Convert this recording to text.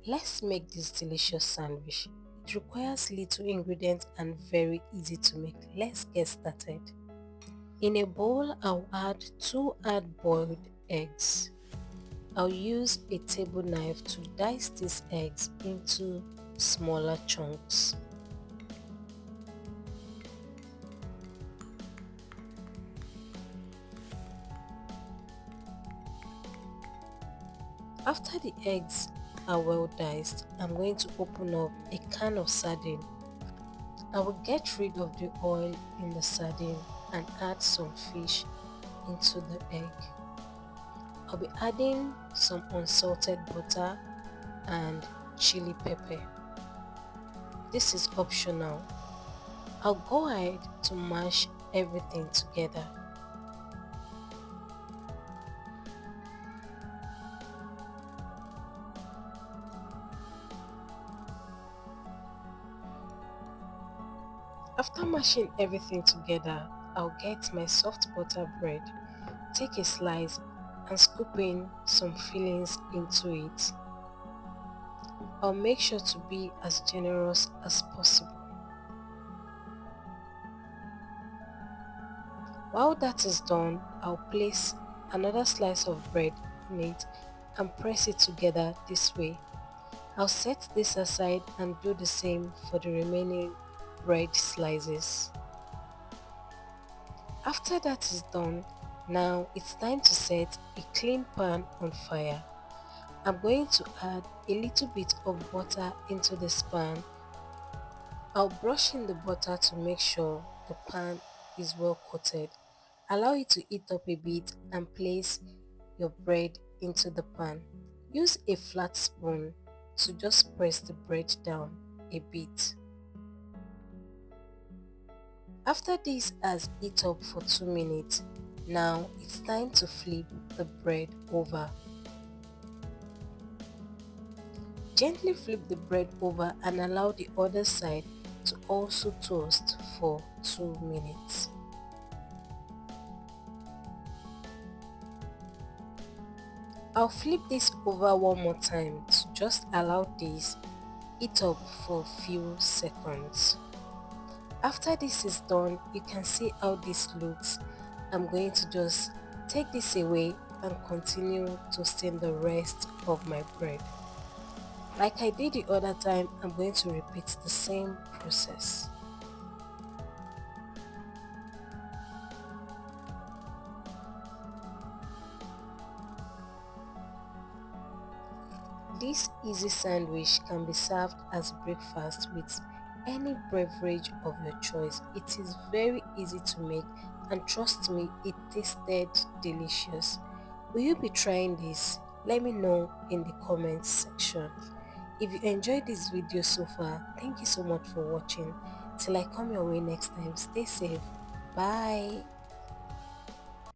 Let's make this delicious sandwich. It requires little ingredients and very easy to make. Let's get started. In a bowl, I'll add 2 hard-boiled eggs. I'll use a table knife to dice these eggs into smaller chunks. After the eggs are well diced, I'm going to open up a can of sardine. I will get rid of the oil in the sardine and add some fish into the egg. I'll be adding some unsalted butter and chili pepper. This is optional. I'll go ahead to mash everything together. After mashing everything together, I'll get my soft butter bread, take a slice and scoop in some fillings into it. I'll make sure to be as generous as possible. While that is done, I'll place another slice of bread on it and press it together this way. I'll set this aside and do the same for the remaining bread slices. After that is done, now it's time to set a clean pan on fire. I'm going to add a little bit of butter into this pan. I'll brush in the butter to make sure the pan is well coated. Allow it to heat up a bit and place your bread into the pan. Use a flat spoon to just press the bread down a bit. After this has heated up for 2 minutes, now it's time to flip the bread over. Gently flip the bread over and allow the other side to also toast for 2 minutes. I'll flip this over one more time to just allow this heat up for a few seconds. After this is done, you can see how this looks. I'm going to just take this away and continue toasting the rest of my bread. Like I did the other time, I'm going to repeat the same process. This easy sandwich can be served as breakfast with any beverage of your choice. It is very easy to make and trust me, it tasted delicious. Will you be trying this? Let me know in the comments section. If you enjoyed this video so far, thank you so much for watching. Till I come your way next time, stay safe. Bye.